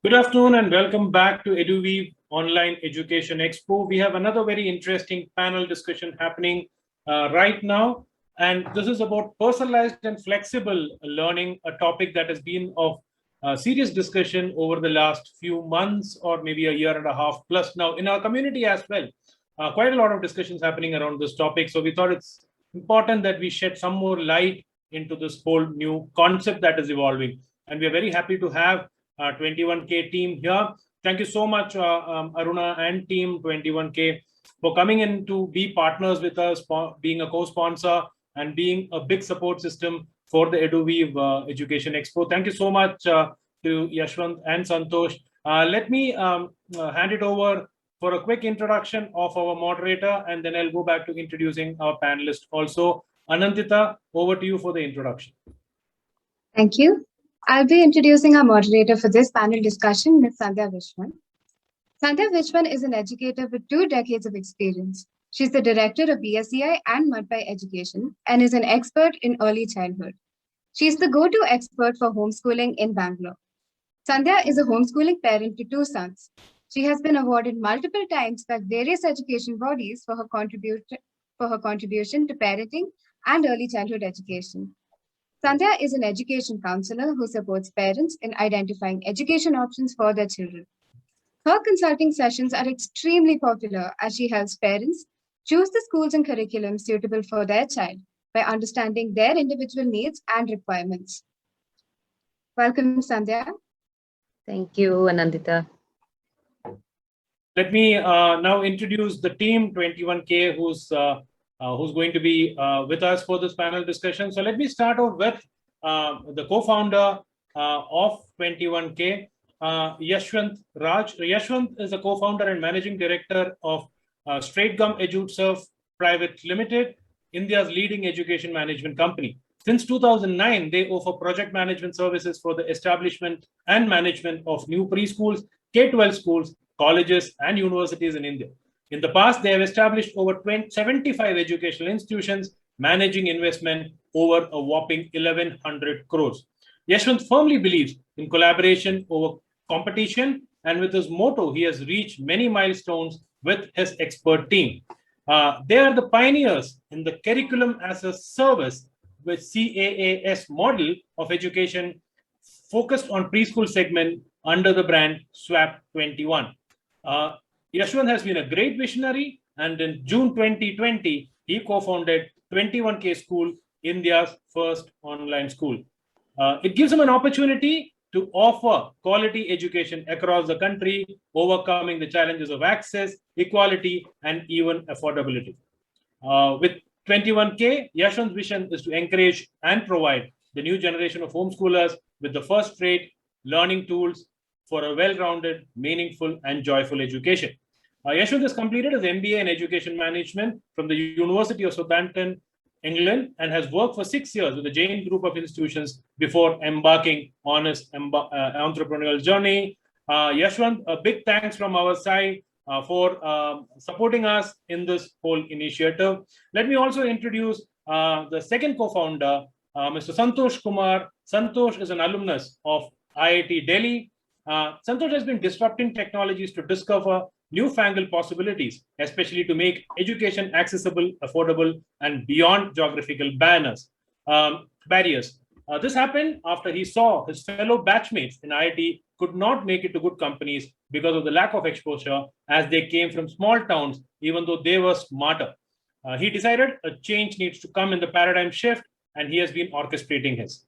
Good afternoon and welcome back to EduWeave Online Education Expo. We have another very interesting panel discussion happening right now. And this is about personalized and flexible learning, a topic that has been of serious discussion over the last few months or maybe a year and a half plus now in our community as well. Quite a lot of discussions happening around this topic. So we thought it's important that we shed some more light into this whole new concept that is evolving. And we are very happy to have 21K team here. Thank you so much, Aruna and team 21K for coming in to be partners with us, being a co-sponsor and being a big support system for the EduWeave Education Expo. Thank you so much to Yashwant and Santosh. Let me hand it over for a quick introduction of our moderator, and then I'll go back to introducing our panelist also. Anantita, over to you for the introduction. Thank you. I'll be introducing our moderator for this panel discussion, Ms. Sandhya Vishwan. Sandhya Vishwan is an educator with 2 decades of experience. She's the director of BSEI and Mudpie Education and is an expert in early childhood. She's the go-to expert for homeschooling in Bangalore. Sandhya is a homeschooling parent to 2 sons. She has been awarded multiple times by various education bodies for her contribution to parenting and early childhood education. Sandhya is an education counselor who supports parents in identifying education options for their children. Her consulting sessions are extremely popular as she helps parents choose the schools and curriculum suitable for their child by understanding their individual needs and requirements. Welcome, Sandhya. Thank you, Anandita. Let me now introduce the team 21K who's going to be with us for this panel discussion. So let me start off with the co-founder of 21K, Yashwant Raj. Yashwant is a co-founder and managing director of Straight Gum EduServe Private Limited, India's leading education management company. Since 2009, they offer project management services for the establishment and management of new preschools, K-12 schools, colleges, and universities in India. In the past, they have established over 75 educational institutions, managing investment over a whopping 1,100 crores. Yashwant firmly believes in collaboration over competition, and with his motto, he has reached many milestones with his expert team. They are the pioneers in the curriculum as a service with CAAS model of education focused on preschool segment under the brand SWAP 21. Yashwant has been a great visionary, and in June 2020, he co-founded 21K School, India's first online school. It gives him an opportunity to offer quality education across the country, overcoming the challenges of access, equality, and even affordability. With 21K, Yashwant's vision is to encourage and provide the new generation of homeschoolers with the first-rate learning tools for a well-rounded, meaningful, and joyful education. Yashwant has completed his MBA in Education Management from the University of Southampton, England, and has worked for 6 years with the Jain Group of institutions before embarking on his entrepreneurial journey. Yashwant, a big thanks from our side for supporting us in this whole initiative. Let me also introduce the second co-founder, Mr. Santosh Kumar. Santosh is an alumnus of IIT Delhi. Santosh has been disrupting technologies to discover newfangled possibilities, especially to make education accessible, affordable, and beyond geographical barriers. This happened after he saw his fellow batchmates in IIT could not make it to good companies because of the lack of exposure, as they came from small towns, even though they were smarter. He decided a change needs to come in the paradigm shift, and he has been orchestrating his.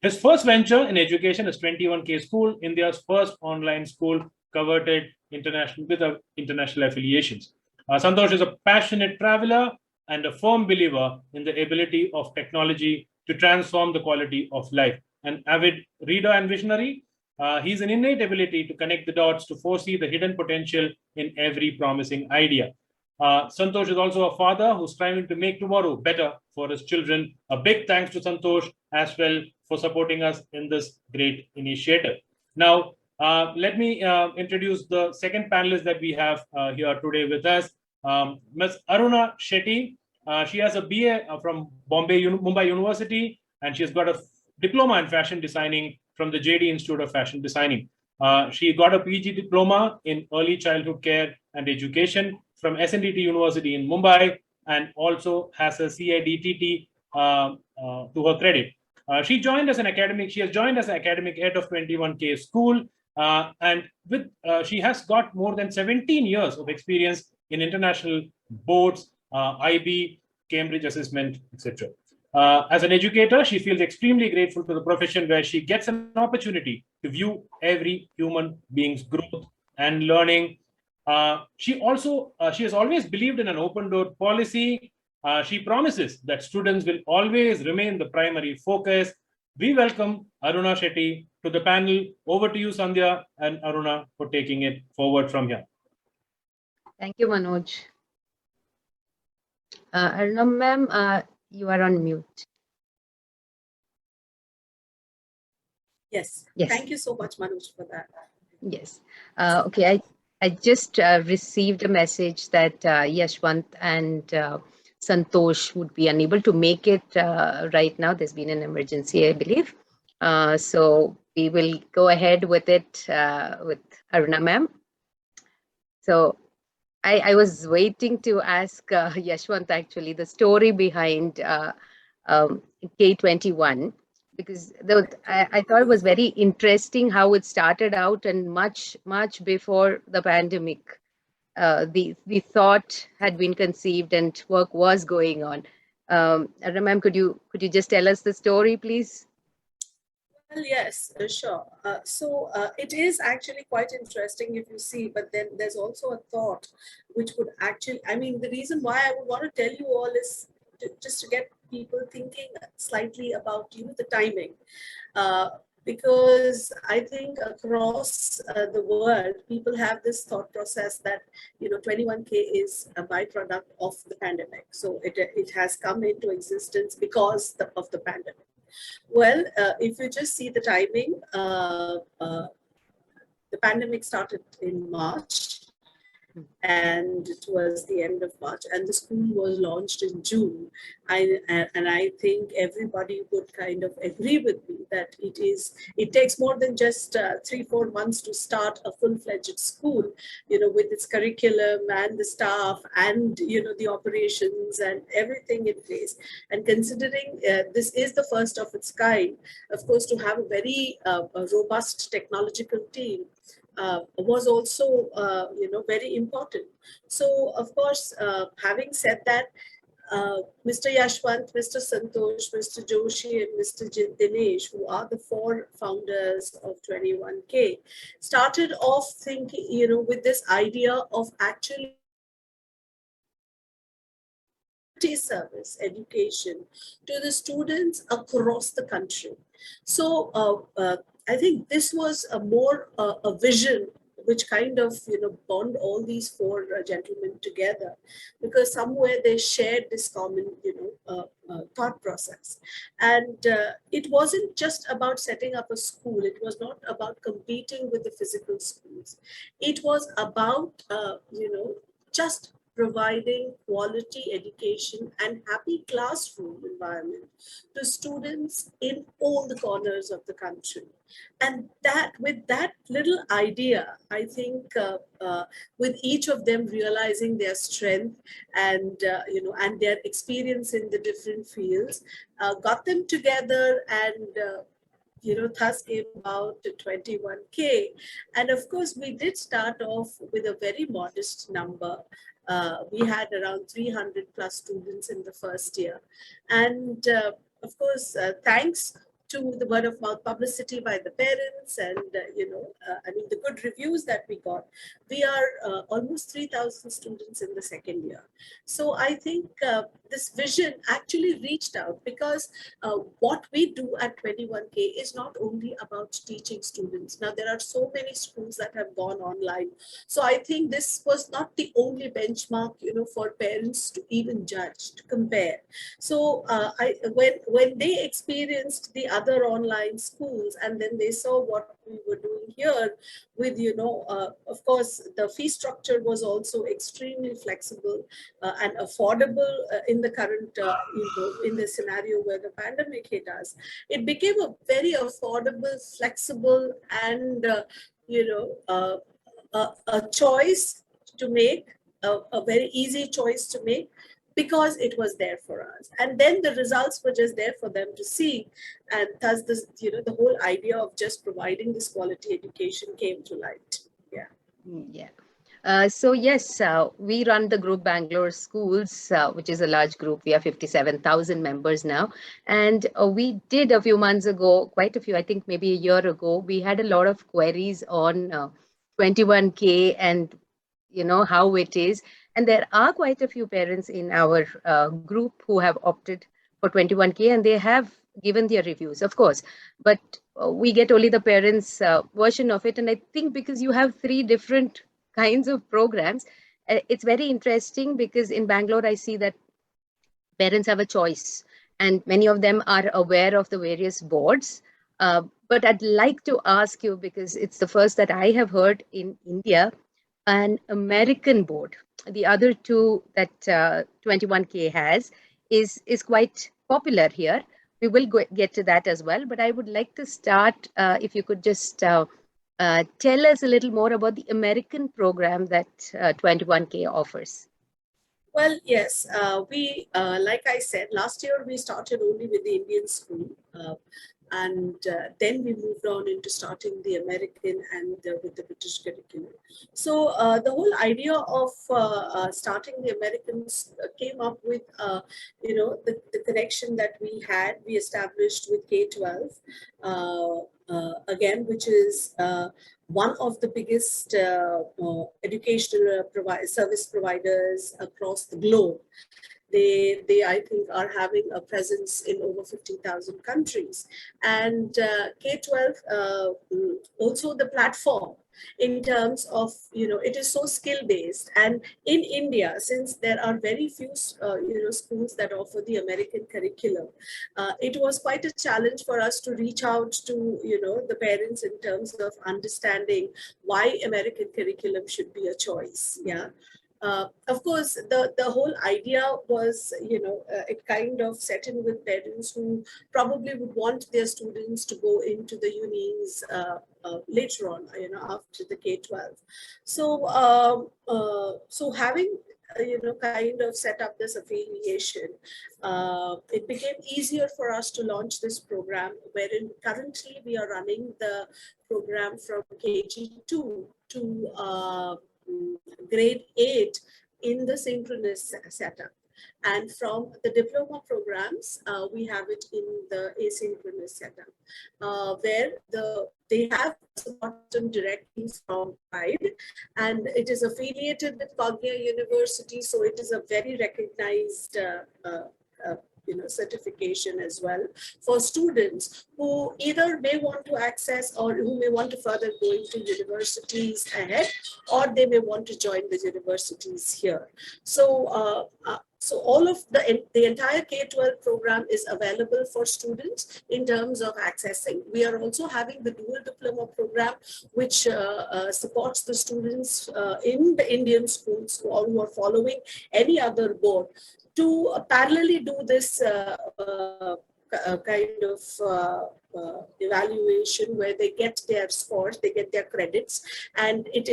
His first venture in education is 21K School, India's first online school coveted international with international affiliations. Santosh is a passionate traveler and a firm believer in the ability of technology to transform the quality of life. An avid reader and visionary, he's an innate ability to connect the dots to foresee the hidden potential in every promising idea. Santosh is also a father who's striving to make tomorrow better for his children. A big thanks to Santosh as well for supporting us in this great initiative. Now, let me introduce the second panelist that we have here today with us, Ms. Aruna Shetty. She has a BA from Mumbai University, and she's got a diploma in fashion designing from the JD Institute of Fashion Designing. She got a PG diploma in early childhood care and education from SNDT University in Mumbai, and also has a CIDTT to her credit. She has joined as an academic head of 21K school, and she has got more than 17 years of experience in international boards, IB, Cambridge assessment, etc. As an educator, she feels extremely grateful to the profession where she gets an opportunity to view every human being's growth and learning. She has always believed in an open door policy. She promises that students will always remain the primary focus. We welcome Aruna Shetty to the panel. Over to you, Sandhya and Aruna, for taking it forward from here. Thank you, Manoj. Aruna ma'am, you are on mute. Yes. Thank you so much, Manoj, for that. Yes. Okay, I just received a message that Yashwant and Santosh would be unable to make it right now. There's been an emergency, I believe. So we will go ahead with it with Aruna ma'am. So I was waiting to ask Yashwant actually the story behind K21, because I thought it was very interesting how it started out, and much before the pandemic, the thought had been conceived and work was going on. Aruna ma'am, could you just tell us the story, please? Well, yes, sure. So it is actually quite interesting if you see, but then there's also a thought which would actually, I mean, the reason why I would want to tell you all is just to get people thinking slightly about, the timing. Because I think across the world, people have this thought process that, 21K is a byproduct of the pandemic. So it has come into existence because of the pandemic. Well, if you just see the timing, the pandemic started in March, and it was the end of March, and the school was launched in June. And I think everybody would kind of agree with me that it takes more than just 3-4 months to start a full-fledged school, with its curriculum and the staff and, the operations and everything in place. And considering this is the first of its kind, of course, to have a very robust technological team was also, very important. So, of course, having said that, Mr. Yashwant, Mr. Santosh, Mr. Joshi, and Mr. Dinesh, who are the 4 founders of 21K, started off thinking, with this idea of actually service education to the students across the country. So I think this was a vision which kind of bond all these 4 gentlemen together, because somewhere they shared this common thought process. And it wasn't just about setting up a school. It was not about competing with the physical schools. It was about just providing quality education and happy classroom environment to students in all the corners of the country. And with that little idea, I think with each of them realizing their strength and and their experience in the different fields, got them together and thus came about 21K. And of course, we did start off with a very modest number. We had around 300 plus students in the first year. And of course, thanks to the word of mouth publicity by the parents and, I mean, the good reviews that we got, we are almost 3,000 students in the second year. So I think this vision actually reached out, because what we do at 21K is not only about teaching students. Now, there are so many schools that have gone online. So I think this was not the only benchmark, for parents to even judge, to compare. So when they experienced the other online schools, and then they saw what we were doing here with, of course, the fee structure was also extremely flexible and affordable in the current, in the scenario where the pandemic hit us. It became a very affordable, flexible, and a choice to make, a very easy choice to make, because it was there for us. And then the results were just there for them to see. And thus this, the whole idea of just providing this quality education came to light. Yeah. Yeah. So yes, we run the group Bangalore Schools, which is a large group. We have 57,000 members now. And we did a few months ago, quite a few, I think maybe a year ago, we had a lot of queries on 21K and, how it is. And there are quite a few parents in our group who have opted for 21K, and they have given their reviews, of course. But we get only the parents' version of it. And I think because you have 3 different kinds of programs, it's very interesting, because in Bangalore, I see that parents have a choice and many of them are aware of the various boards. But I'd like to ask you, because it's the first that I have heard in India, an American board. The other 2 that 21K has is quite popular here. We will get to that as well. But I would like to start, if you could just tell us a little more about the American program that 21K offers. Well, yes, we, like I said, last year we started only with the Indian school. And then we moved on into starting the American and with the British curriculum. So the whole idea of starting the Americans came up with, the connection that we established with K-12, again, which is one of the biggest educational service providers across the globe. They I think are having a presence in over 50,000 countries. And K-12, also the platform in terms of, it is so skill-based. And in India, since there are very few, schools that offer the American curriculum, it was quite a challenge for us to reach out to, the parents in terms of understanding why American curriculum should be a choice. Yeah. Of course, the whole idea was, it kind of set in with parents who probably would want their students to go into the unis later on, after the K-12. So, so having, kind of set up this affiliation, it became easier for us to launch this program, wherein currently we are running the program from KG2 to grade 8 in the synchronous setup. And from the diploma programs, we have it in the asynchronous setup, where they have supported directly from Pride, and it is affiliated with Pagya University, so it is a very recognized certification as well for students who either may want to access or who may want to further go into universities ahead, or they may want to join the universities here. So so all of the entire K-12 program is available for students in terms of accessing. We are also having the dual diploma program, which supports the students in the Indian schools who are following any other board to parallelly do this kind of evaluation where they get their scores, they get their credits, and it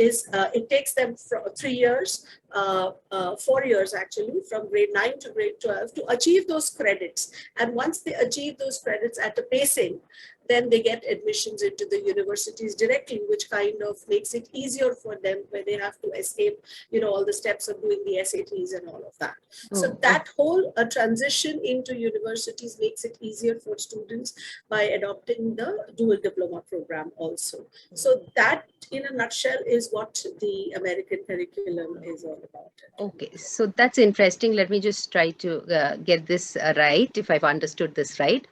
takes them 3 years, 4 years actually, from grade 9 to grade 12 to achieve those credits. And once they achieve those credits at a pacing, then they get admissions into the universities directly, which kind of makes it easier for them when they have to escape, all the steps of doing the SATs and all of that. So that whole transition into universities makes it easier for students by adopting the dual diploma program also. So that, in a nutshell, is what the American curriculum is all about. Okay, so that's interesting. Let me just try to get this right, if I've understood this right.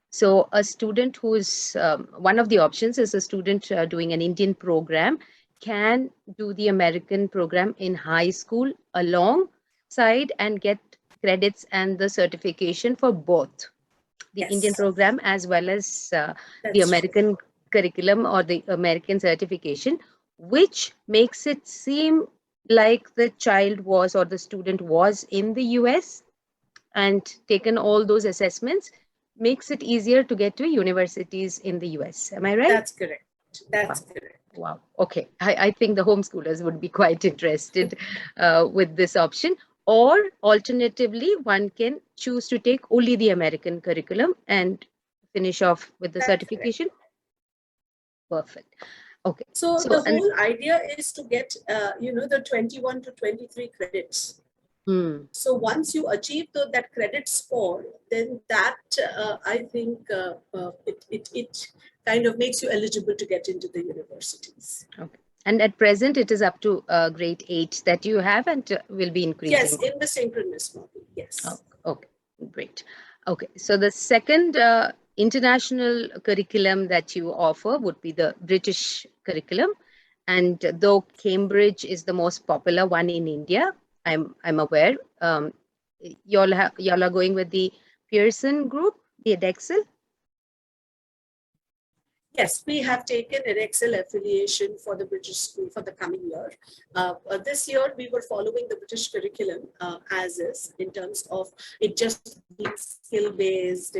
So a student who is, one of the options is a student doing an Indian program can do the American program in high school alongside and get credits and the certification for both the Indian program as well as the American curriculum or the American certification, which makes it seem like the child was or the student was in the US and taken all those assessments, makes it easier to get to universities in the US. Am I right? That's correct. That's correct. Wow. Okay. I think the homeschoolers would be quite interested with this option. Or alternatively, one can choose to take only the American curriculum and finish off with the That's correct. certification. Perfect. Okay. So the whole idea is to get, the 21 to 23 credits. So once you achieve that credit score, then that I think it kind of makes you eligible to get into the universities. Okay. And at present, it is up to grade 8 that you have, and will be increasing. Yes, in the synchronous model. Yes. Oh, okay, great. Okay, so the second international curriculum that you offer would be the British curriculum, and though Cambridge is the most popular one in India, I'm aware. Y'all are going with the Pearson group, the Edexcel. Yes, we have taken an Excel affiliation for the British school for the coming year. This year, we were following the British curriculum as is, in terms of it just being skill-based,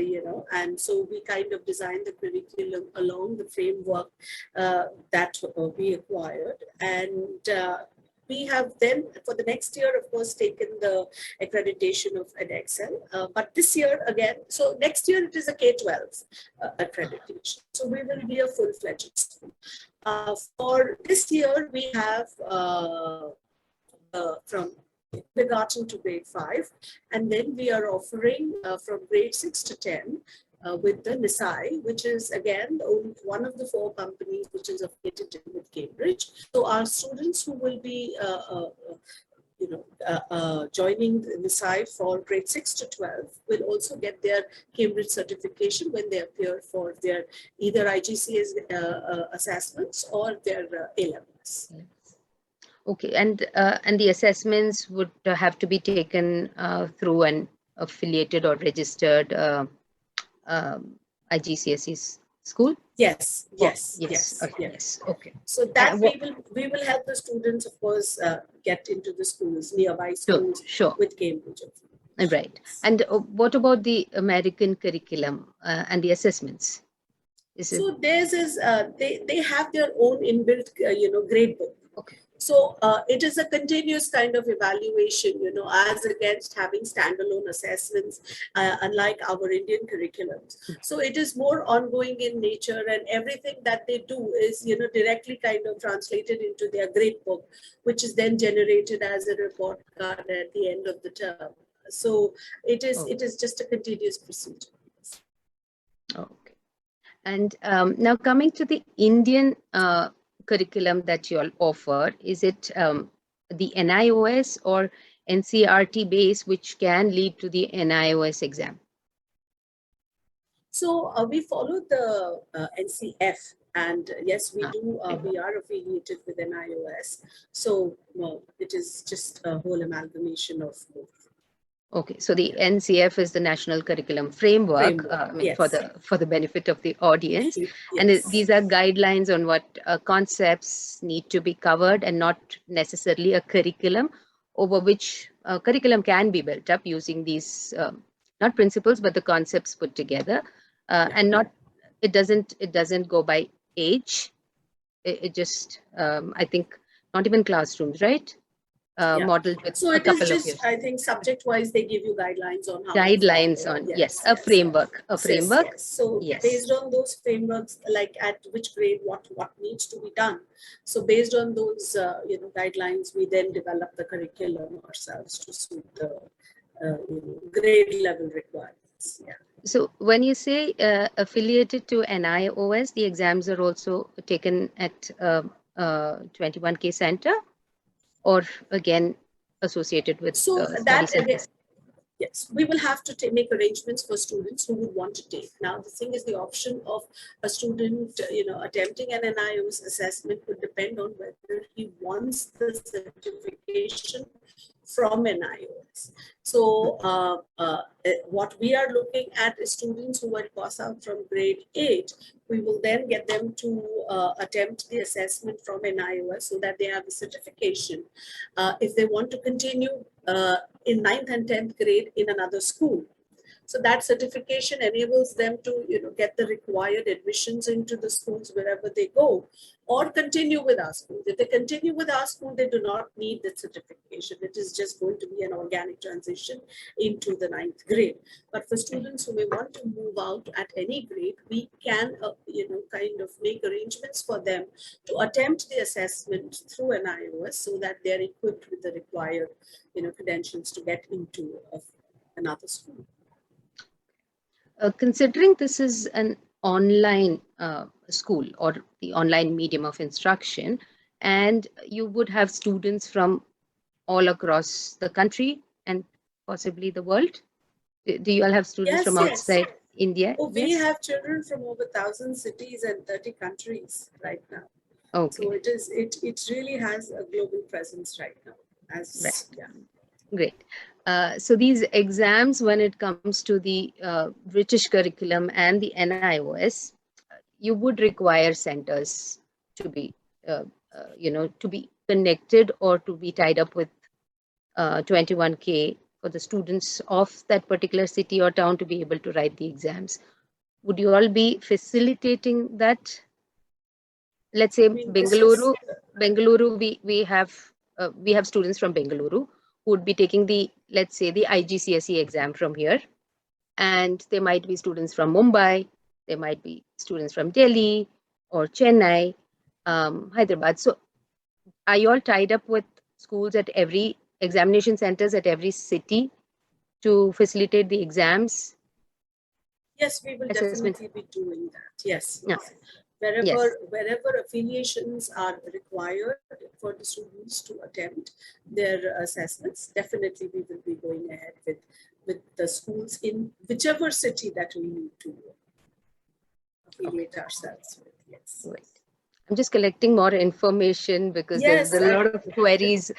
and so we kind of designed the curriculum along the framework that we acquired. And we have then, for the next year, of course, taken the accreditation of Edexcel. But this year, again, so next year it is a K-12 accreditation. So we will be a full-fledged school. For this year, we have from kindergarten to grade 5. And then we are offering from grade 6 to 10 with the NISAI, which is again one of the 4 companies which is affiliated with Cambridge. So our students who will be joining the NISAI for grade 6 to 12 will also get their Cambridge certification when they appear for their either IGCSE assessments or their A-levels. Okay, and the assessments would have to be taken through an affiliated or registered IGCSE school? Yes, yes, yes. yes, Okay, yes. Okay. So that we will help the students, of course, get into the schools, nearby schools with Cambridge. Right. And what about the American curriculum and the assessments? So theirs is they have their own inbuilt grade book. Okay. So it is a continuous kind of evaluation, as against having standalone assessments, unlike our Indian curriculums. So it is more ongoing in nature, and everything that they do is, directly kind of translated into their grade book, which is then generated as a report card at the end of the term. So it is just a continuous procedure. Okay. And now coming to the Indian curriculum that you all offer, is it the NIOS or NCRT base, which can lead to the NIOS exam? So we follow the NCF, and yes, we do. We are affiliated with NIOS. So it is just a whole amalgamation of both. Okay, so the NCF is the National Curriculum Framework, yes. for the benefit of the audience, yes. And these are guidelines on what concepts need to be covered, and not necessarily a curriculum over which curriculum can be built up using these not principles but the concepts put together, and not it doesn't go by age. It just I think not even classrooms, right? Modeled with so a it couple is just, of years. I think, subject-wise, they give you guidelines on how Guidelines on, a framework. A framework. Yes. So based on those frameworks, like at which grade, what needs to be done. So based on those, guidelines, we then develop the curriculum ourselves to suit the grade level requirements. Yeah. So when you say affiliated to NIOS, the exams are also taken at 21K Center, or again associated with that again, yes, we will have to make arrangements for students who would want to take. Now, the thing is, the option of a student, attempting an NIOS assessment would depend on whether he wants the certification from NIOS. So what we are looking at is students who will pass out from grade 8. We will then get them to attempt the assessment from NIOS so that they have the certification. If they want to continue in 9th and 10th grade in another school, So that certification enables them to, get the required admissions into the schools wherever they go, or continue with our school. If they continue with our school, they do not need the certification. It is just going to be an organic transition into the 9th grade. But for students who may want to move out at any grade, we can, kind of make arrangements for them to attempt the assessment through an iOS so that they're equipped with the required, credentials to get into another school. Considering this is an online school or the online medium of instruction, and you would have students from all across the country and possibly the world. Do you all have students from outside India? Oh, we have children from over 1,000 cities and 30 countries right now. Okay. So it really has a global presence right now. Great. So these exams, when it comes to the British curriculum and the NIOS, you would require centers to be, to be connected or to be tied up with 21K for the students of that particular city or town to be able to write the exams. Would you all be facilitating that? Let's say Bengaluru, we have students from Bengaluru who would be taking the, let's say, the IGCSE exam from here. And there might be students from Mumbai, there might be students from Delhi or Chennai, Hyderabad. So are you all tied up with schools at every examination centers at every city to facilitate the exams? Yes, we will definitely be doing that. Yes. Yeah. Wherever affiliations are required for the students to attempt their assessments, definitely we will be going ahead with the schools in whichever city that we need to affiliate ourselves with. Yes. Right. I'm just collecting more information because there's a lot of queries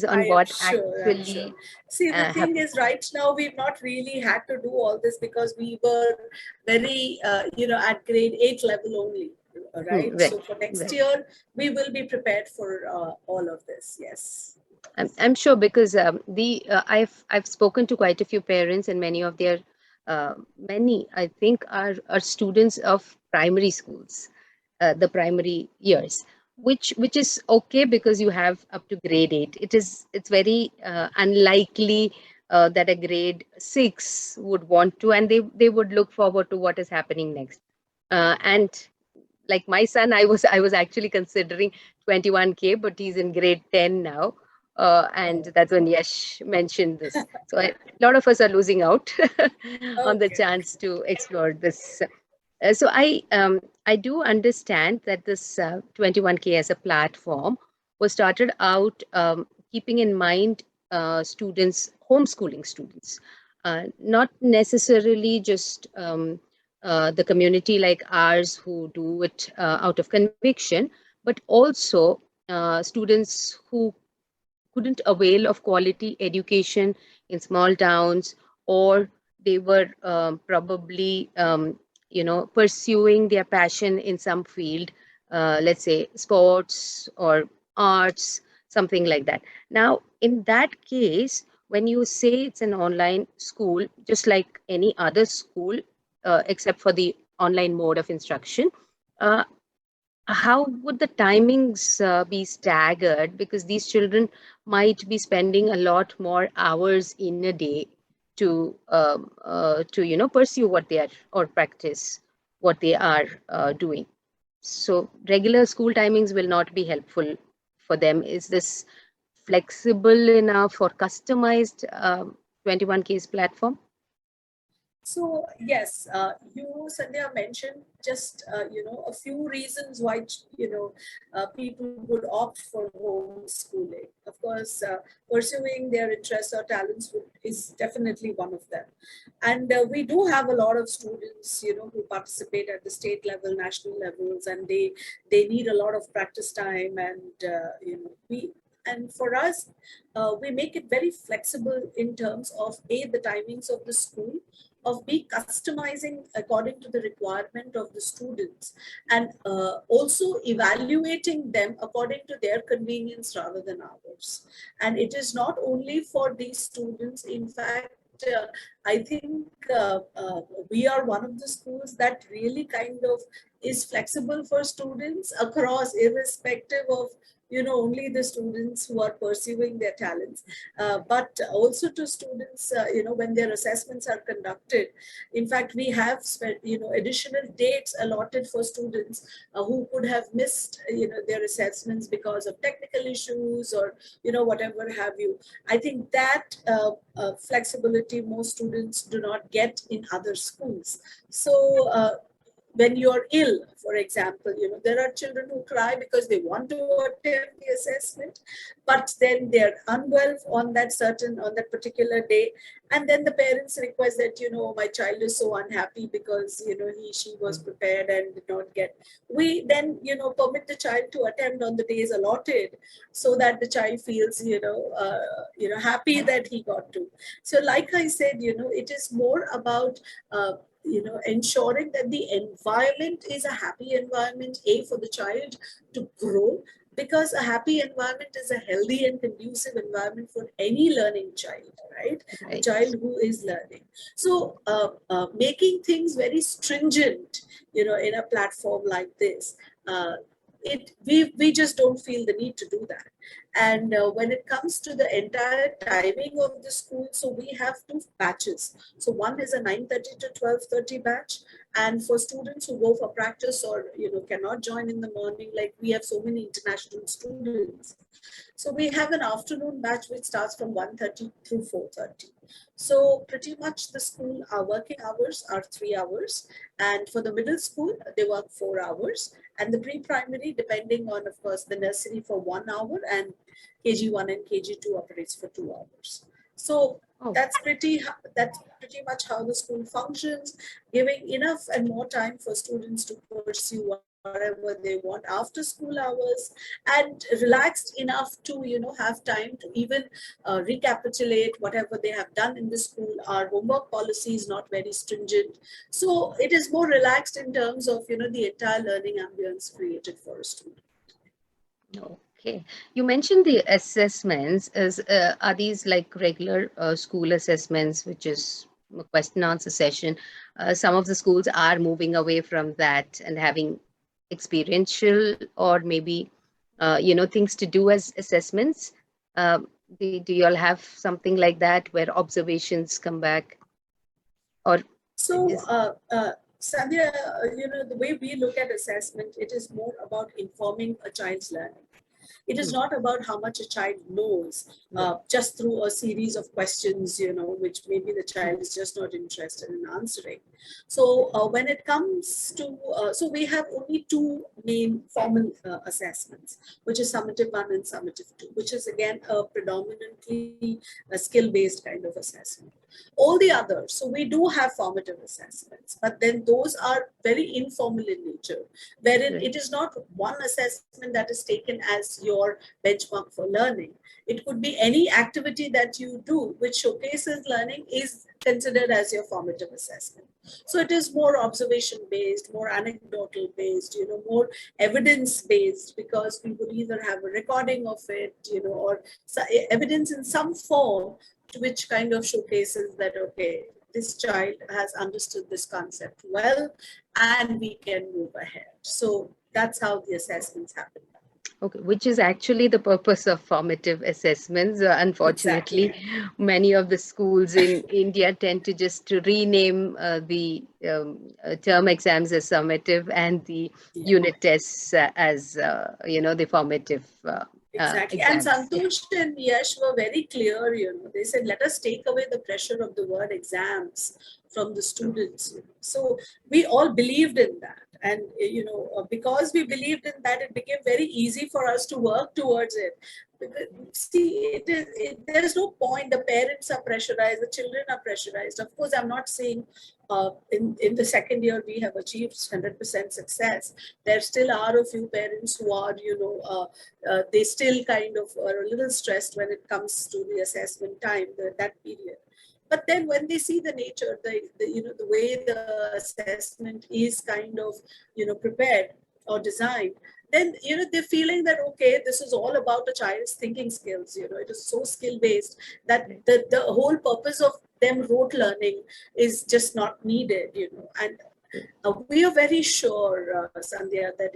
on what actually. See, the thing is, right now we've not really had to do all this because we were very, at grade 8 level only, right? So for next year, we will be prepared for all of this. Yes. I'm sure because I've spoken to quite a few parents, and many of their many I think are students of primary schools. The primary years, which is okay because you have up to grade 8. It's very unlikely that a grade 6 would want to, and they would look forward to what is happening next. And like my son, I was actually considering 21K, but he's in grade 10 now. And that's when Yash mentioned this. So a lot of us are losing out on the chance to explore this. So I do understand that this 21K as a platform was started out keeping in mind students, homeschooling students, not necessarily just the community like ours who do it out of conviction, but also students who couldn't avail of quality education in small towns, or they were probably pursuing their passion in some field, let's say sports or arts, something like that. Now, in that case, when you say it's an online school, just like any other school, except for the online mode of instruction, how would the timings be staggered? Because these children might be spending a lot more hours in a day to pursue what they are or practice what they are doing. So regular school timings will not be helpful for them. Is this flexible enough or customized 21K's platform? So yes, you, Sandhya, mentioned just a few reasons why people would opt for homeschooling. Of course, pursuing their interests or talents is definitely one of them, and we do have a lot of students who participate at the state level, national levels, and they need a lot of practice time, and for us, we make it very flexible in terms of the timings of the school, of customizing according to the requirement of the students, and also evaluating them according to their convenience rather than ours. And it is not only for these students, in fact, I think we are one of the schools that really kind of is flexible for students across, irrespective of, you know, only the students who are pursuing their talents, but also to students, you know, when their assessments are conducted. In fact, we have, you know, additional dates allotted for students who could have missed, you know, their assessments because of technical issues or, you know, whatever have you. I think that flexibility most students do not get in other schools. So when you're ill, for example, you know, there are children who cry because they want to attempt the assessment, but then they're unwell on that particular day. And then the parents request that, you know, my child is so unhappy because, you know, she was prepared and did not get. We then, you know, permit the child to attend on the days allotted so that the child feels, you know, happy that he got to. So like I said, you know, it is more about, you know, ensuring that the environment is a happy environment, for the child to grow, because a happy environment is a healthy and conducive environment for any learning child, right? A child who is learning. So making things very stringent, you know, in a platform like this, we just don't feel the need to do that. And when it comes to the entire timing of the school, so we have 2 batches. So one is a 9:30 to 12:30 batch, and for students who go for practice or, you know, cannot join in the morning, like we have so many international students. So we have an afternoon batch which starts from 1:30 through 4:30. So pretty much the school, our working hours are 3 hours. And for the middle school, they work 4 hours. And the pre-primary, depending on, of course, the nursery for 1 hour, and KG1 and KG2 operates for 2 hours. So that's pretty much how the school functions, giving enough and more time for students to pursue whatever they want after school hours, and relaxed enough to, you know, have time to even recapitulate whatever they have done in the school. Our homework policy is not very stringent, so it is more relaxed in terms of, you know, the entire learning ambience created for a student. Okay, you mentioned the assessments. Are these like regular school assessments, which is a question answer session? Some of the schools are moving away from that and having experiential or maybe you know, things to do as assessments. Do you all have something like that where observations come back? Or so Sandhya, you know, the way we look at assessment, it is more about informing a child's learning. It is not about how much a child knows just through a series of questions, you know, which maybe the child is just not interested in answering. So when it comes to, so we have only 2 main formal assessments, which is summative 1 and summative 2, which is again a predominantly a skill-based kind of assessment. All the others, so we do have formative assessments, but then those are very informal in nature, wherein it is not one assessment that is taken as your benchmark for learning. It could be any activity that you do which showcases learning is considered as your formative assessment. So it is more observation based, more anecdotal based, you know, more evidence based, because we would either have a recording of it, you know, or evidence in some form which kind of showcases that, okay, this child has understood this concept well and we can move ahead. So that's how the assessments happen. Okay, which is actually the purpose of formative assessments. Unfortunately, many of the schools in India tend to just rename the term exams as summative and the unit tests as, you know, the formative Exactly. exams. And Santosh and Yash were very clear, you know, they said, let us take away the pressure of the word exams from the students. You know. So we all believed in that. And, you know, because we believed in that, it became very easy for us to work towards it. Because, see, there is no point. The parents are pressurized, the children are pressurized. Of course, I'm not saying in the second year we have achieved 100% success. There still are a few parents who are, you know, they still kind of are a little stressed when it comes to the assessment time, that period. But then when they see the nature, the you know, the way the assessment is kind of, you know, prepared or designed, then, you know, they're feeling that, okay, this is all about a child's thinking skills. You know, it is so skill based that the whole purpose of them rote learning is just not needed, and we are very sure, Sandhya, that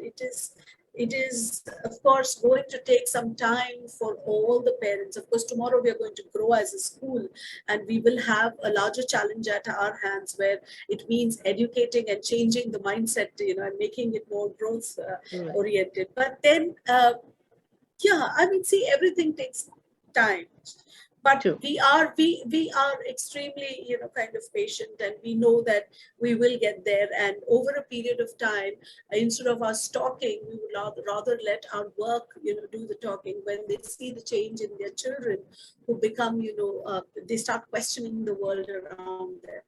it is, of course, going to take some time for all the parents. Of course, tomorrow we are going to grow as a school, and we will have a larger challenge at our hands, where it means educating and changing the mindset, and making it more growth oriented. But then, yeah, I mean, see, everything takes time. But True. we are extremely, kind of patient, and we know that we will get there. And over a period of time, instead of us talking, we would rather let our work, do the talking. When they see the change in their children, who become, they start questioning the world around them.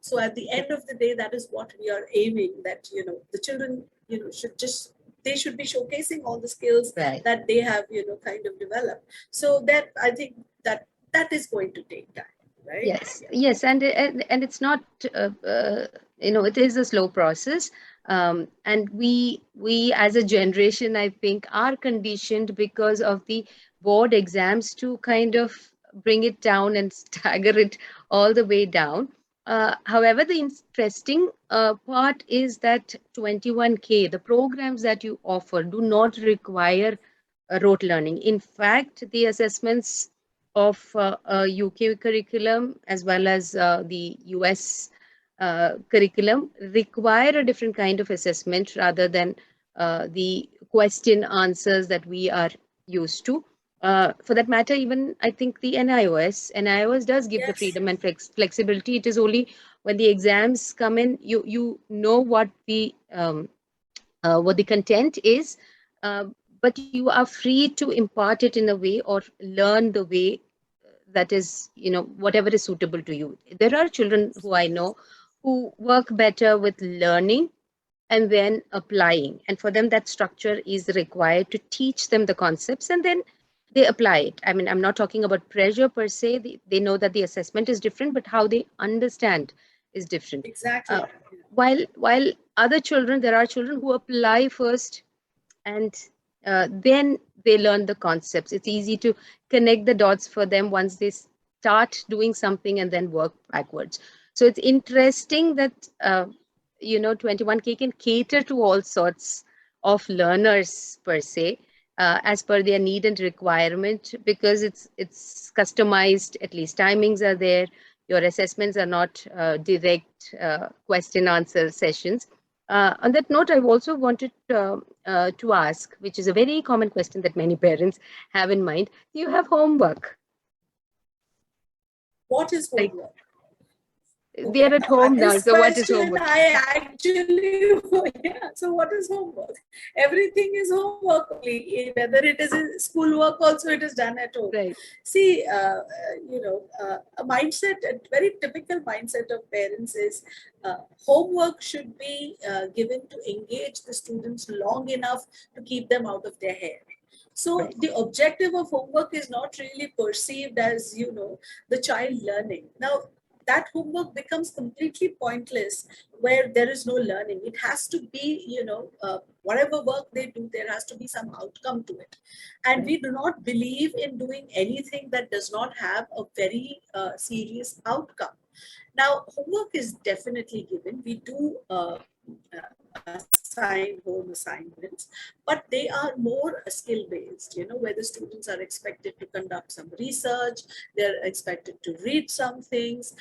So at the end of the day, that is what we are aiming. That the children, they should be showcasing all the skills that they have, kind of developed. So that, I think that is going to take time, right? Yes, and it's not, it is a slow process, and we as a generation, I think, are conditioned because of the board exams to kind of bring it down and stagger it all the way down. However, the interesting part is that 21K, the programs that you offer do not require rote learning. In fact, the assessments of a UK curriculum as well as the US curriculum require a different kind of assessment rather than the question answers that we are used to. For that matter, even I think the NIOS does give the freedom and flexibility. It is only when the exams come in, you know what the content is, but you are free to impart it in a way or learn the way that is, whatever is suitable to you. There are children who I know who work better with learning and then applying, and for them that structure is required to teach them the concepts, and then they apply it. I mean, I'm not talking about pressure per se. They know that the assessment is different, but how they understand is different. Exactly. While other children, there are children who apply first and then they learn the concepts. It's easy to connect the dots for them once they start doing something and then work backwards. So it's interesting that 21K can cater to all sorts of learners per se, as per their need and requirement, because it's customized. At least timings are there. Your assessments are not direct question answer sessions. On that note, I've also wanted to ask, which is a very common question that many parents have in mind. Do you have homework? What is homework? They are at home now, so what is homework? So what is homework? Everything is homework only. Whether it is schoolwork, also it is done at home. Right. See, a mindset, a very typical mindset of parents is homework should be given to engage the students long enough to keep them out of their hair. So the objective of homework is not really perceived as, the child learning. Now, that homework becomes completely pointless where there is no learning. It has to be, whatever work they do, there has to be some outcome to it. And we do not believe in doing anything that does not have a very serious outcome. Now, homework is definitely given. We do assign home assignments, but they are more skill-based, where the students are expected to conduct some research, they're expected to read some things.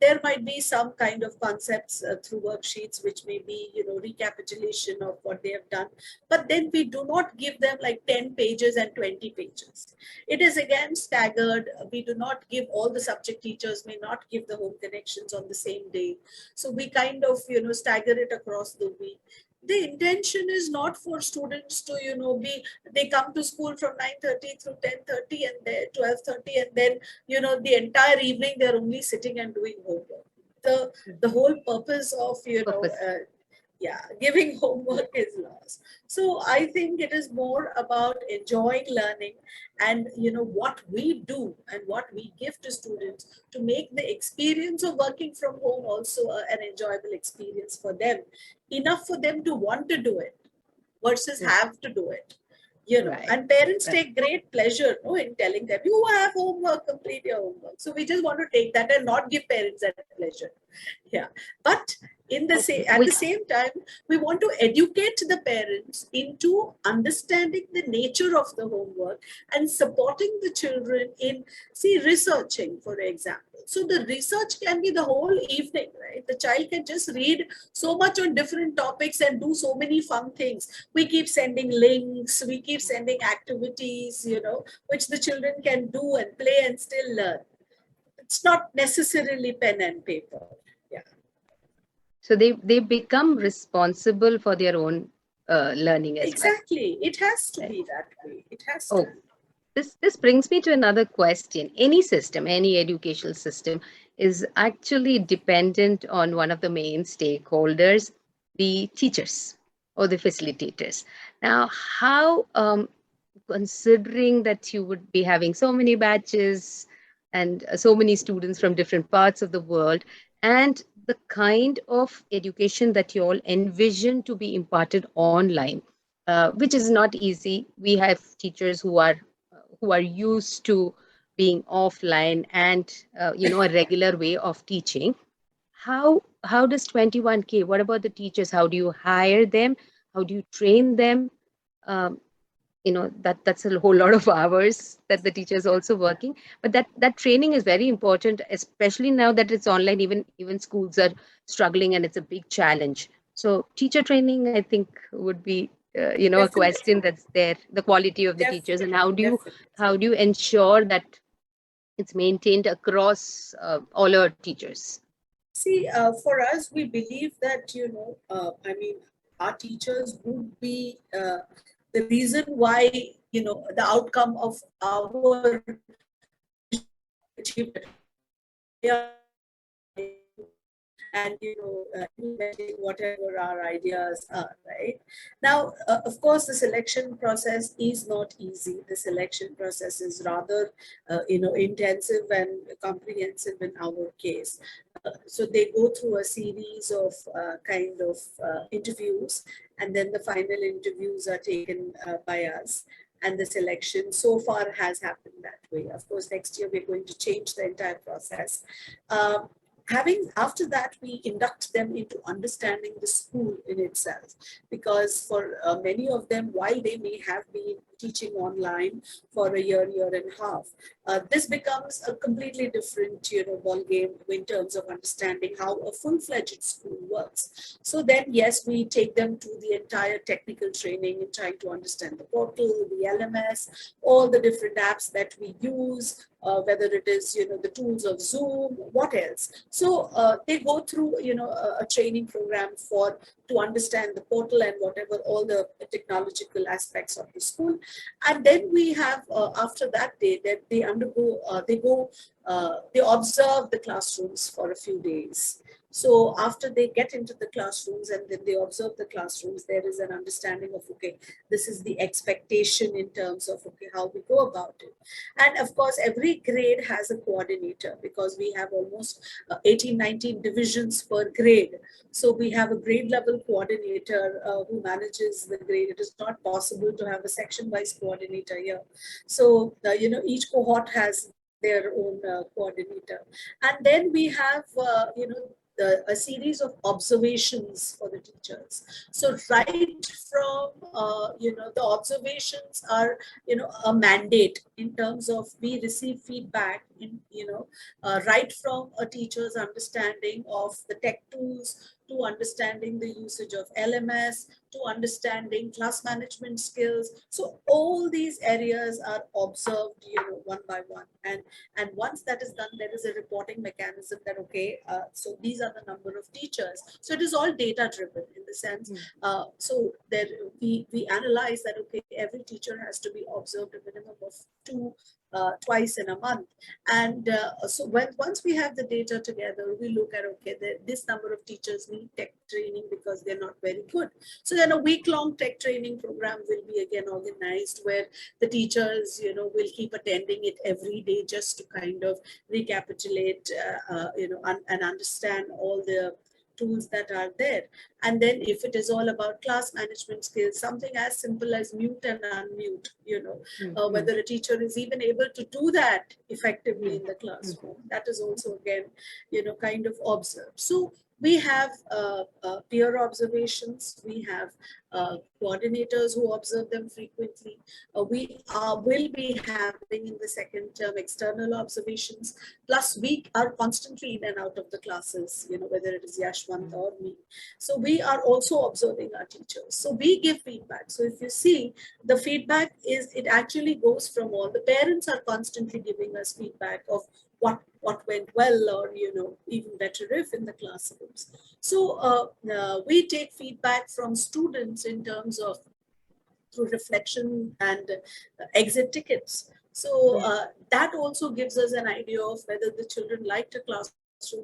There might be some kind of concepts through worksheets, which may be, recapitulation of what they have done. But then we do not give them like 10 pages and 20 pages. It is again staggered. We do not give, all the subject teachers may not give the home connections on the same day. So we kind of, stagger it across the week. The intention is not for students to, they come to school from 9:30 through 10:30 and then 12:30, and then, the entire evening they're only sitting and doing homework. The whole purpose of, giving homework is lost. So I think it is more about enjoying learning and, what we do and what we give to students to make the experience of working from home also an enjoyable experience for them, enough for them to want to do it versus have to do it. You know, Right. and parents Right. take great pleasure, no, in telling them, you have homework, complete your homework. So we just want to take that and not give parents that pleasure. Yeah. But in the at the same time, we want to educate the parents into understanding the nature of the homework and supporting the children in, see, researching, for example. So the research can be the whole evening, right? The child can just read so much on different topics and do so many fun things. We keep sending links, we keep sending activities, you know, which the children can do and play and still learn. It's not necessarily pen and paper. Yeah. So they become responsible for their own learning as well. Exactly. It has to Right. be that way. It has Oh, to. this brings me to another question. Any system, any educational system is actually dependent on one of the main stakeholders, the teachers or the facilitators. Now, how, considering that you would be having so many batches and so many students from different parts of the world, and the kind of education that you all envision to be imparted online, which is not easy. We have teachers who are used to being offline and a regular way of teaching. How does 21K, what about the teachers? How do you hire them? How do you train them? um, that's a whole lot of hours that the teacher is also working, but that training is very important, especially now that it's online. Even schools are struggling and it's a big challenge. So teacher training, I think, would be a question Definitely. that's there, the quality of the teachers, and Definitely. Definitely. how do you ensure that it's maintained across all our teachers? See, for us, we believe that, I mean, our teachers would be the reason why, the outcome of our achievement. And implementing whatever our ideas are, right? Now, of course, the selection process is not easy. The selection process is rather intensive and comprehensive in our case. So they go through a series of interviews, and then the final interviews are taken by us, and the selection so far has happened that way. Of course, next year we're going to change the entire process. After that, we induct them into understanding the school in itself, because for many of them, while they may have been teaching online for a year and a half, this becomes a completely different ball game in terms of understanding how a full-fledged school works. So then, yes, we take them to the entire technical training in trying to understand the portal, the LMS, all the different apps that we use, whether it is the tools of Zoom, what else. So they go through a training program to understand the portal and whatever all the technological aspects of the school. And then we have after that day that they observe the classrooms for a few days. So after they get into the classrooms and then they observe the classrooms, there is an understanding of, okay, this is the expectation in terms of, okay, how we go about it. And of course, every grade has a coordinator, because we have almost 18, 19 divisions per grade. So we have a grade level coordinator who manages the grade. It is not possible to have a section-wise coordinator here. So, each cohort has their own coordinator. And then we have, a series of observations for the teachers. So right from, the observations are, a mandate in terms of we receive feedback in, right from a teacher's understanding of the tech tools, to understanding the usage of LMS, to understanding class management skills. So all these areas are observed, one by one. And once that is done, there is a reporting mechanism that, okay, so these are the number of teachers. So it is all data driven in the sense. So there we analyze that, okay, every teacher has to be observed a minimum of twice in a month. And so once we have the data together, we look at, okay, this number of teachers need tech training because they're not very good. So then a week-long tech training program will be again organized, where the teachers, will keep attending it every day just to kind of recapitulate, and understand all the tools that are there. And then if it is all about class management skills, something as simple as mute and unmute, whether a teacher is even able to do that effectively in the classroom, that is also again, kind of observed. So we have peer observations, we have coordinators who observe them frequently. We will be having in the second term external observations, plus we are constantly in and out of the classes, whether it is Yashwant or me. So we are also observing our teachers. So we give feedback. So if you see, the feedback it actually goes from all. The parents are constantly giving us feedback of what went well, or even better if in the classrooms. So we take feedback from students in terms of through reflection and exit tickets. So that also gives us an idea of whether the children liked a classroom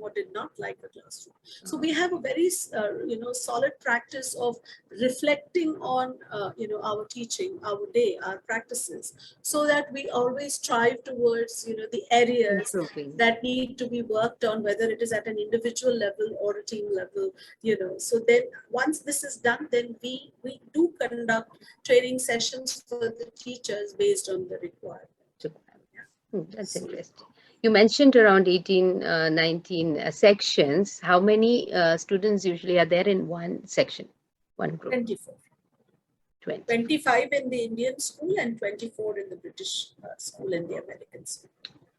or did not like the classroom. So we have a very solid practice of reflecting on our teaching, our day, our practices, so that we always strive towards the areas that need to be worked on, whether it is at an individual level or a team level. So then once this is done, then we do conduct training sessions for the teachers based on the requirement. That's interesting. You mentioned around 18, 19 sections. How many students usually are there in one section, one group? 24. 25 in the Indian school and 24 in the British school and the American school.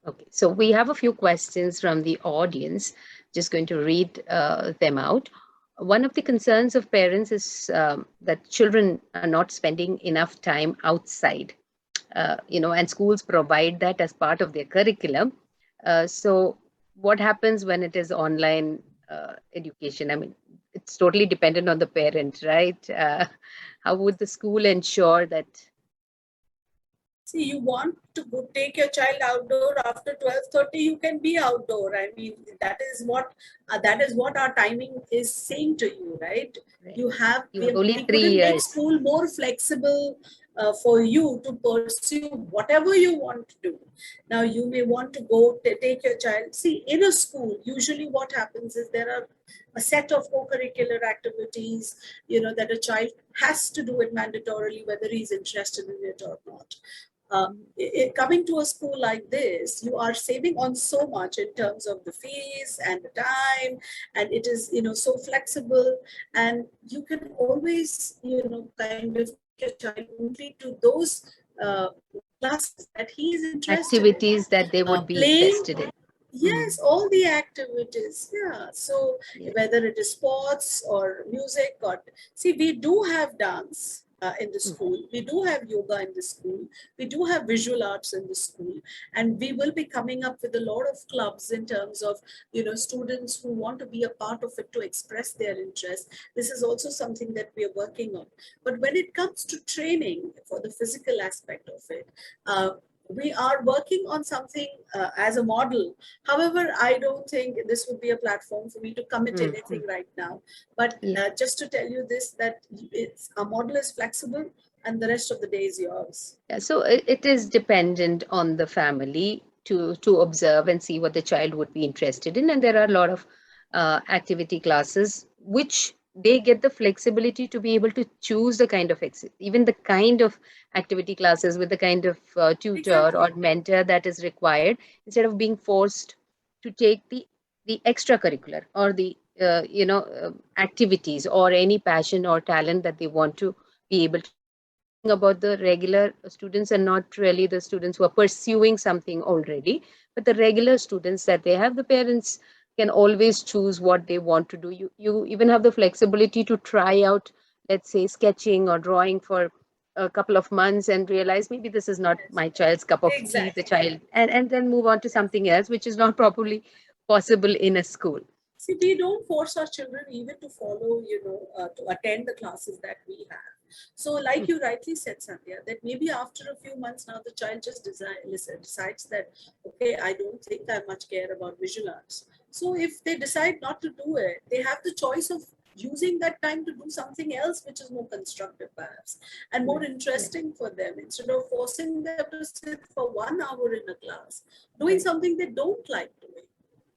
Okay, so we have a few questions from the audience. Just going to read them out. One of the concerns of parents is that children are not spending enough time outside, and schools provide that as part of their curriculum. So what happens when it is online education? I mean, it's totally dependent on the parent, right? How would the school ensure that? See, you want to go take your child outdoor after 12:30, you can be outdoor. I mean, that is what our timing is saying to you, right? You have only we 3 couldn't years. make school more flexible for you to pursue whatever you want to do. Now, you may want to go take your child. See, in a school, usually what happens is there are a set of co-curricular activities, that a child has to do it mandatorily, whether he's interested in it or not. Coming to a school like this, you are saving on so much in terms of the fees and the time, and it is so flexible, and you can always kind of get a child only to those classes that he is interested Activities in. that they would be Playing, interested in. Yes, all the activities. Yeah. So whether it is sports or music, or see, we do have dance in the school. We do have yoga in the school. We do have visual arts in the school, and we will be coming up with a lot of clubs in terms of students who want to be a part of it to express their interest. This is also something that we are working on. But when it comes to training for the physical aspect of it, we are working on something as a model. However, I don't think this would be a platform for me to commit anything right now. But just to tell you this, that our model is flexible and the rest of the day is yours. Yeah, so it is dependent on the family to observe and see what the child would be interested in. And there are a lot of activity classes which they get the flexibility to be able to choose the kind of even the kind of activity classes with the kind of tutor or mentor that is required, instead of being forced to take the extracurricular or the activities or any passion or talent that they want to be able to. About the regular students and not really the students who are pursuing something already, but the regular students that they have, the parents can always choose what they want to do. You even have the flexibility to try out, let's say, sketching or drawing for a couple of months and realize maybe this is not my child's cup of tea, the child, and then move on to something else, which is not probably possible in a school. See, we don't force our children even to follow, to attend the classes that we have. So like you rightly said, Sandhya, that maybe after a few months now, the child just decides that, okay, I don't think I much care about visual arts. So if they decide not to do it, they have the choice of using that time to do something else, which is more constructive perhaps, and more interesting for them, instead of forcing them to sit for 1 hour in a class, doing something they don't like doing.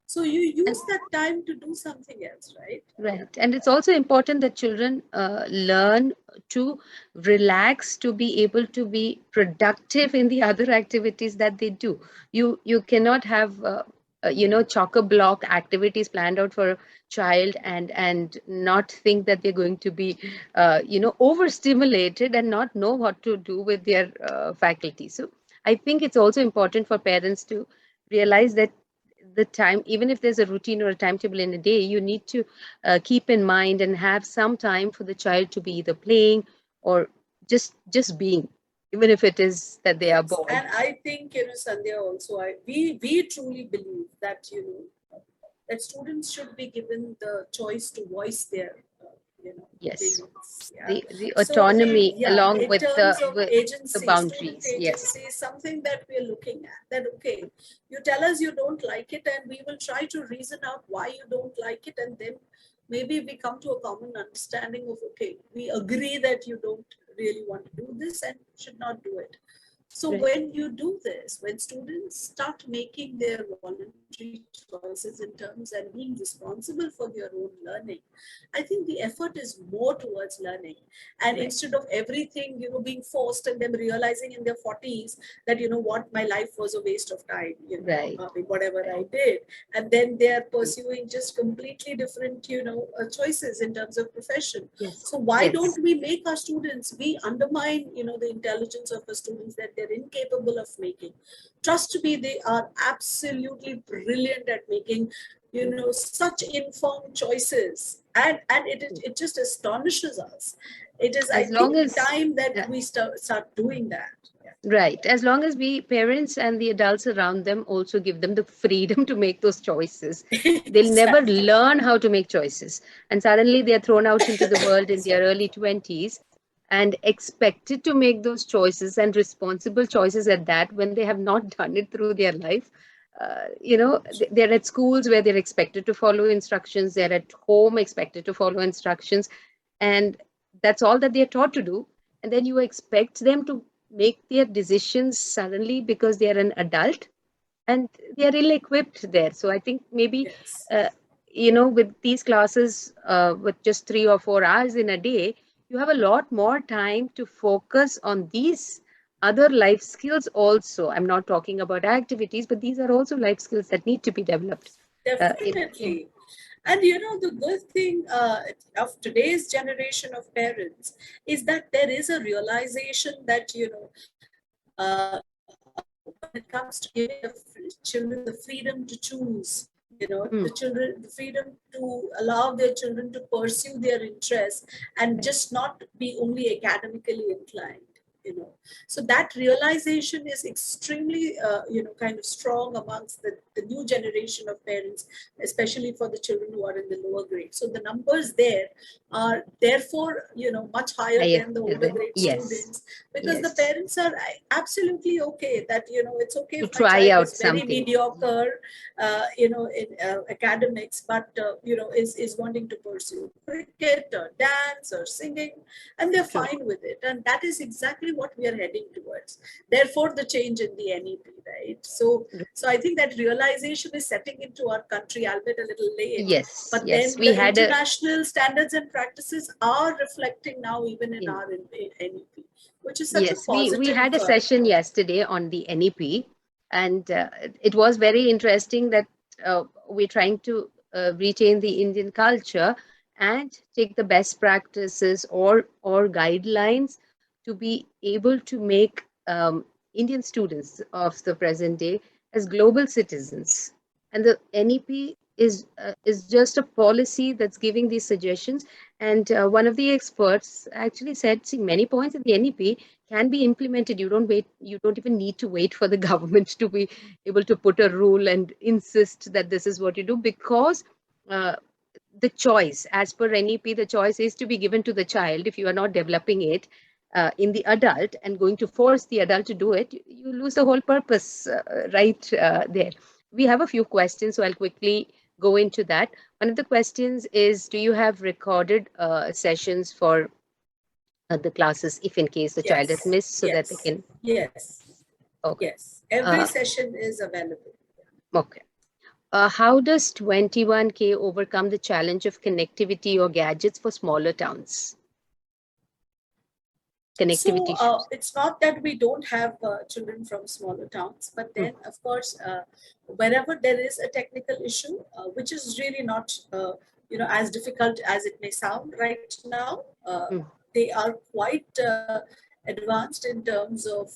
So you use that time to do something else, right? Right. And it's also important that children learn to relax, to be able to be productive in the other activities that they do. You cannot have chock-a-block activities planned out for a child and not think that they're going to be overstimulated and not know what to do with their faculty. So I think it's also important for parents to realize that the time, even if there's a routine or a timetable in a day, you need to keep in mind and have some time for the child to be either playing or just being, even if it is that they are bored. And I think, Sandhya, also, we truly believe that, that students should be given the choice to voice their, Yes, opinions. Yeah. the So, autonomy along in with terms of the agency, boundaries. student agency is something that we are looking at. That, okay, you tell us you don't like it, and we will try to reason out why you don't like it, and then maybe we come to a common understanding of, okay, we agree that you don't really want to do this and should not do it. So Right. when you do this, when students start making their voluntary choices in terms and being responsible for their own learning, I think the effort is more towards learning. And Right. instead of everything, being forced and them realizing in their 40s that, what, my life was a waste of time, Right. whatever I did. And then they're pursuing just completely different, choices in terms of profession. Yes. So why Yes. don't we make our students, we undermine, the intelligence of our students that they're incapable of making. Trust me, they are absolutely brilliant at making, such informed choices. And it just astonishes us. It is, As I long think, as time that we start doing that. Right. As long as we parents and the adults around them also give them the freedom to make those choices, they'll never learn how to make choices. And suddenly they're thrown out into the world in their early 20s and expected to make those choices and responsible choices at that when they have not done it through their life. They're at schools where they're expected to follow instructions. They're at home expected to follow instructions. And that's all that they're taught to do. And then you expect them to make their decisions suddenly because they are an adult and they are ill-equipped there. So I think maybe, Yes. with these classes, with just 3 or 4 hours in a day, you have a lot more time to focus on these other life skills also. I'm not talking about activities, but these are also life skills that need to be developed. Definitely. And the good thing of today's generation of parents is that there is a realization that, when it comes to giving the children the freedom to choose, the freedom to allow their children to pursue their interests and just not be only academically inclined. So that realization is extremely kind of strong amongst the new generation of parents, especially for the children who are in the lower grade. So the numbers there are therefore much higher than the older grade students, because the parents are absolutely okay that it's okay to if my try child out is very something mediocre in academics, but is wanting to pursue cricket or dance or singing, and they're fine with it. And that is exactly what we are heading towards. Therefore, the change in the NEP, right? So I think that realization is setting into our country, albeit a little late. Yes. But Yes. then the international standards and practices are reflecting now even in our NEP, which is such a positive. We had a session yesterday on the NEP, and it was very interesting that we're trying to retain the Indian culture and take the best practices or guidelines to be able to make Indian students of the present day as global citizens. And the NEP is just a policy that's giving these suggestions. And one of the experts actually said, see, many points in the NEP can be implemented. You don't even need to wait for the government to be able to put a rule and insist that this is what you do, because the choice, as per NEP, the choice is to be given to the child. If you are not developing it in the adult and going to force the adult to do it, you lose the whole purpose right there. We have a few questions, so I'll quickly go into that. One of the questions is, do you have recorded sessions for the classes if in case the child is missed, so that they can? Yes. Okay. Yes. Every session is available. Okay. how does 21K overcome the challenge of connectivity or gadgets for smaller towns? Connectivity issues. It's not that we don't have children from smaller towns, but then of course, wherever there is a technical issue, which is really not, as difficult as it may sound right now, they are quite advanced in terms of,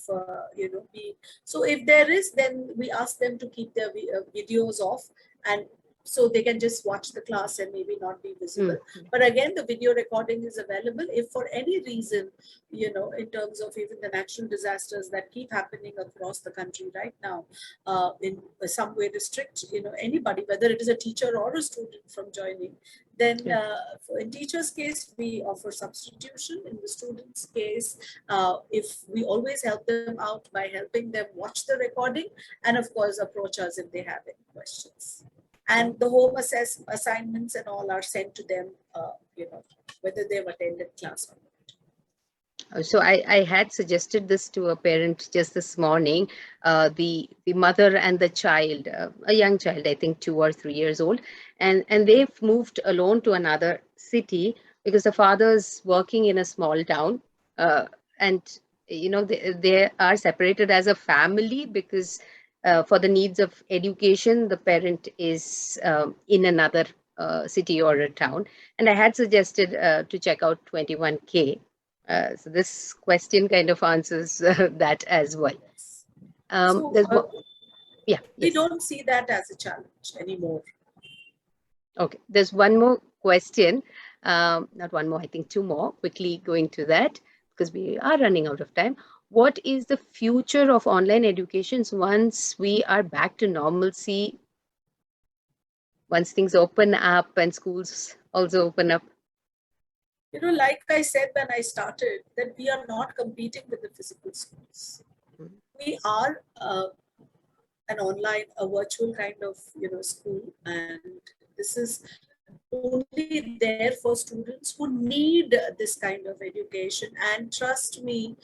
so if there is, then we ask them to keep their videos off, and so they can just watch the class and maybe not be visible. But again, the video recording is available if for any reason, in terms of even the natural disasters that keep happening across the country right now, in some way restrict, anybody, whether it is a teacher or a student from joining, then in teacher's case, we offer substitution. In the student's case, if we always help them out by helping them watch the recording and of course approach us if they have any questions. And the home assignments and all are sent to them, whether they've attended class or not. So I had suggested this to a parent just this morning, the mother and the child, a young child, I think 2 or 3 years old, and they've moved alone to another city because the father's working in a small town, and they are separated as a family because for the needs of education, the parent is in another city or a town. And I had suggested to check out 21K. So this question kind of answers that as well. We don't see that as a challenge anymore. Okay, there's one more question. Not one more, I think 2 more. Quickly going to that because we are running out of time. What is the future of online education once we are back to normalcy? Once things open up and schools also open up? Like I said when I started, that we are not competing with the physical schools. We are a virtual kind of, school, and this is only there for students who need this kind of education. And trust me,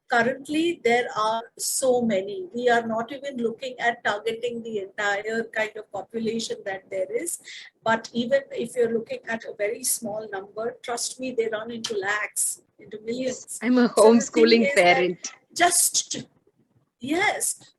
currently there are so many. We are not even looking at targeting the entire kind of population that there is. But even if you're looking at a very small number, trust me, they run into lakhs, into millions. I'm a homeschooling parent.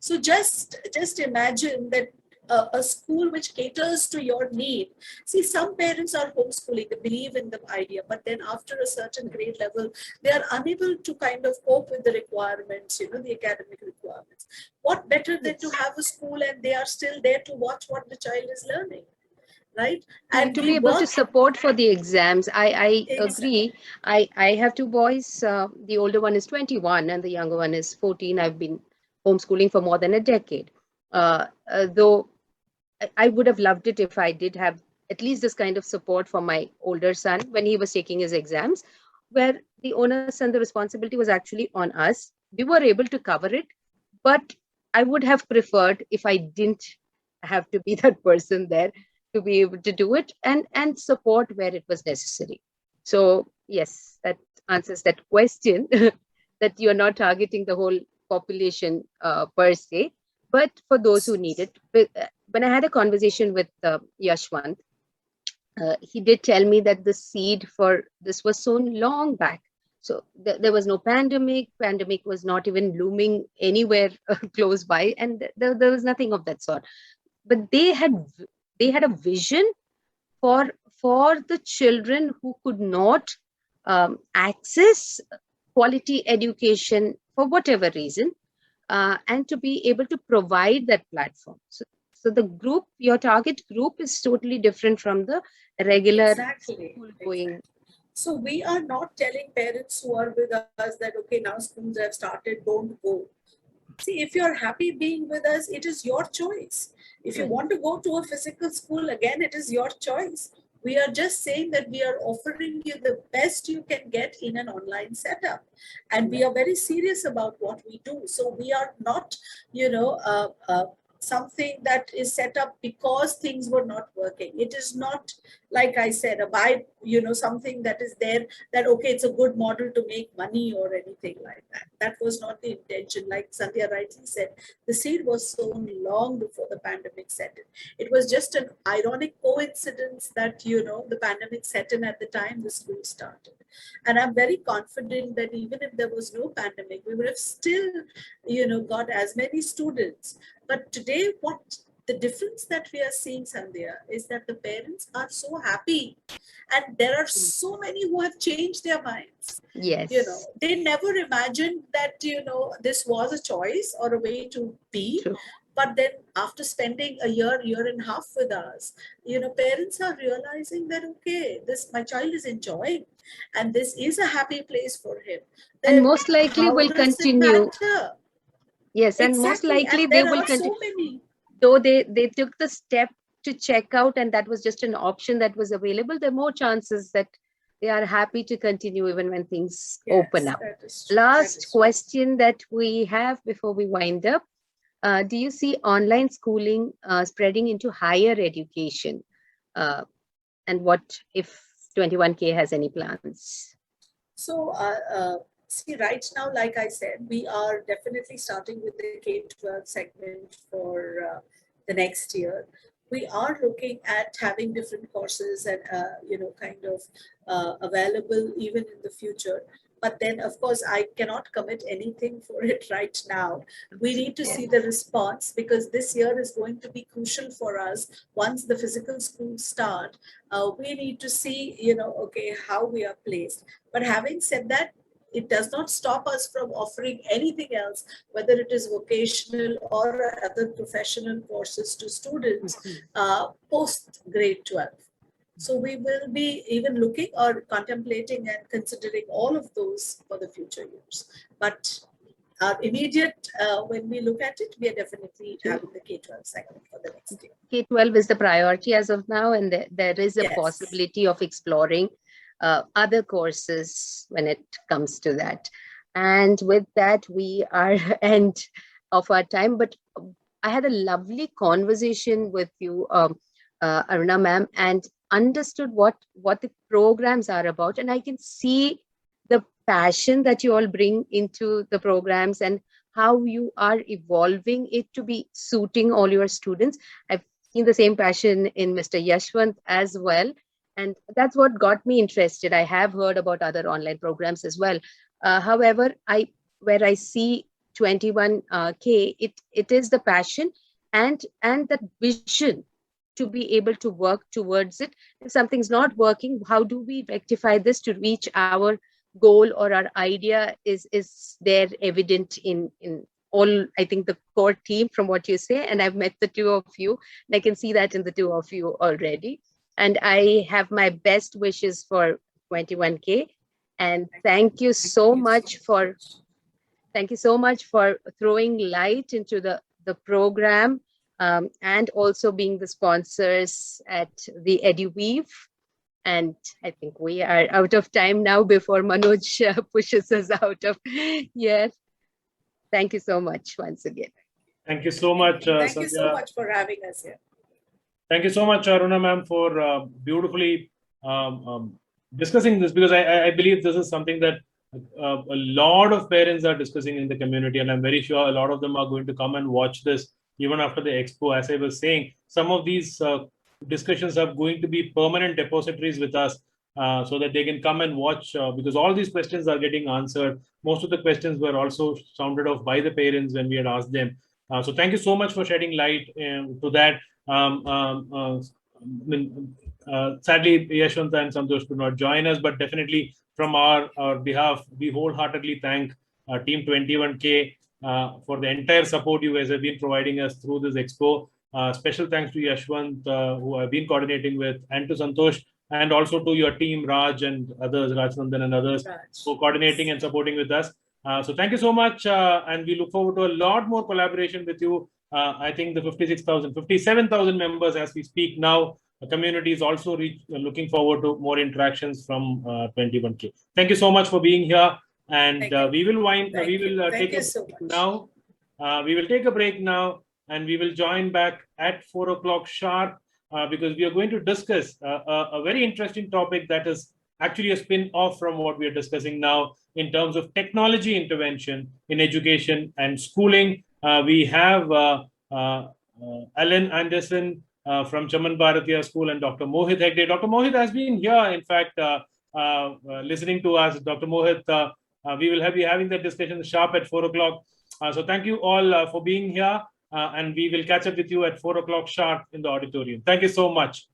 So just imagine that a school which caters to your need. See, some parents are homeschooling, they believe in the idea, but then after a certain grade level, they are unable to kind of cope with the requirements, the academic requirements. What better than to have a school and they are still there to watch what the child is learning, right? And to be able to support for the exams. I agree. I have 2 boys. The older one is 21 and the younger one is 14. I've been homeschooling for more than a decade. Though I would have loved it if I did have at least this kind of support for my older son when he was taking his exams, where the onus and the responsibility was actually on us. We were able to cover it, but I would have preferred if I didn't have to be that person there to be able to do it and support where it was necessary. So yes, that answers that question that you're not targeting the whole population per se, but for those who need it. When I had a conversation with Yashwant, he did tell me that the seed for this was sown long back. So there was no pandemic. Pandemic was not even looming anywhere close by, and there was nothing of that sort. But they had a vision for the children who could not access quality education for whatever reason, and to be able to provide that platform. So the group, your target group, is totally different from the regular school going. So we are not telling parents who are with us that, okay, now schools have started, don't go. See, if you're happy being with us, it is your choice. If you want to go to a physical school, again, it is your choice. We are just saying that we are offering you the best you can get in an online setup. And we are very serious about what we do. So we are not, something that is set up because things were not working. It is not, like I said, something that is there that, okay, it's a good model to make money or anything like that. That was not the intention. Like Sandhya rightly said, the seed was sown long before the pandemic set in. It was just an ironic coincidence that, the pandemic set in at the time the school started. And I'm very confident that even if there was no pandemic, we would have still, got as many students. But today, what the difference that we are seeing, Sandhya, is that the parents are so happy. And there are so many who have changed their minds. Yes. They never imagined that, this was a choice or a way to be. True. But then after spending a year and a half with us, parents are realizing that, okay, my child is enjoying and this is a happy place for him. And most likely will continue. Yes, and most likely they will continue. So many. Though they took the step to check out and that was just an option that was available, there are more chances that they are happy to continue even when things open up. Last question that we have before we wind up. Do you see online schooling spreading into higher education? And what if 21K has any plans? So, see, right now, like I said, we are definitely starting with the K-12 segment for the next year. We are looking at having different courses and, available even in the future. But then, of course, I cannot commit anything for it right now. We need to see the response because this year is going to be crucial for us. Once the physical schools start, we need to see, okay, how we are placed. But having said that, it does not stop us from offering anything else, whether it is vocational or other professional courses to students post grade 12. So we will be even looking or contemplating and considering all of those for the future years. But our immediate, when we look at it, we are definitely having the K-12 segment for the next year. K-12 is the priority as of now, and there is a possibility of exploring other courses when it comes to that. And with that, we are end of our time. But I had a lovely conversation with you, Aruna ma'am, and understood what the programs are about. And I can see the passion that you all bring into the programs and how you are evolving it to be suiting all your students. I've seen the same passion in Mr. Yashwant as well. And that's what got me interested. I have heard about other online programs as well. However, where I see 21K, it is the passion and the vision to be able to work towards it. If something's not working, how do we rectify this to reach our goal or our idea is there evident in all, I think, the core team from what you say. And I've met the two of you, and I can see that in the two of you already. And I have my best wishes for 21K. And thank you so much for throwing light into the program. And also being the sponsors at the EduWeave. And I think we are out of time now before Manoj pushes us out of here. Thank you so much once again. Thank you so much. Thank you so much for having us here. Thank you so much, Aruna ma'am, for beautifully discussing this, because I believe this is something that a lot of parents are discussing in the community, and I'm very sure a lot of them are going to come and watch this even after the expo. As I was saying, some of these discussions are going to be permanent depositories with us so that they can come and watch because all these questions are getting answered. Most of the questions were also sounded off by the parents when we had asked them. So thank you so much for shedding light to that. Sadly, Yashwant and Santosh could not join us, but definitely from our behalf, we wholeheartedly thank Team 21K for the entire support you guys have been providing us through this expo. Special thanks to Yashwant, who I've been coordinating with, and to Santosh, and also to your team, Raj and others, Rajnandan and others, for coordinating and supporting with us. So thank you so much, and we look forward to a lot more collaboration with you. I think the 57,000 members as we speak now, the community is also looking forward to more interactions from 21K. Thank you so much for being here. And we will take a break now. We will take a break now. and we will join back at 4 o'clock sharp because we are going to discuss a very interesting topic that is actually a spin-off from what we are discussing now in terms of technology intervention in education and schooling. We have Alan Anderson from Chaman Bharatiya School and Dr. Mohit Hegde. Dr. Mohit has been here, in fact, listening to us. Dr. Mohit, we will be having that discussion sharp at 4 o'clock. So thank you all for being here, and we will catch up with you at 4 o'clock sharp in the auditorium. Thank you so much.